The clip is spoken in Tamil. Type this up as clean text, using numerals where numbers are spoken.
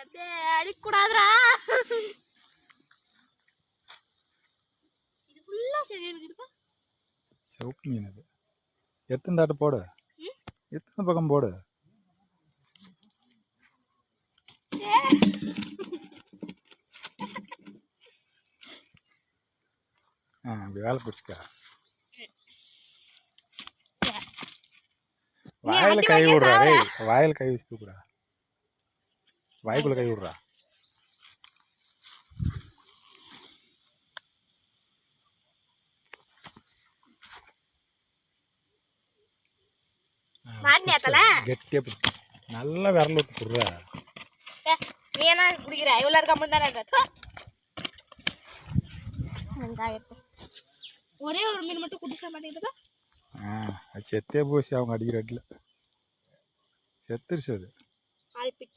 அடிக்கூடாதுரா. இது ஃபுல்லா சரி இருக்குப்பா. சிவப்பு மீன் அது. எத்தனை தாட்டு போடு, எத்தனை பக்கம் போடு. அப்படி வேலை பிடிச்சிக்க. வாயில கை விடுறா, வாயில கை வச்சு தூக்குறா, வாய்க்குள்ள கை விடுறா. கெட்டியா பிடிச்சி நல்லா விரல் விட்டு போடுற. நீ என்ன குடிக்கிற? இவ்வளோ கம்மன் தானே இருக்க. ஒரே ஒரு மீன் மட்டும் குடிச்சா மாட்டேங்குதுக்கா. அது செத்தே போச்சு அவங்க அடிக்கிற அடியில் செத்துருச்சு அது.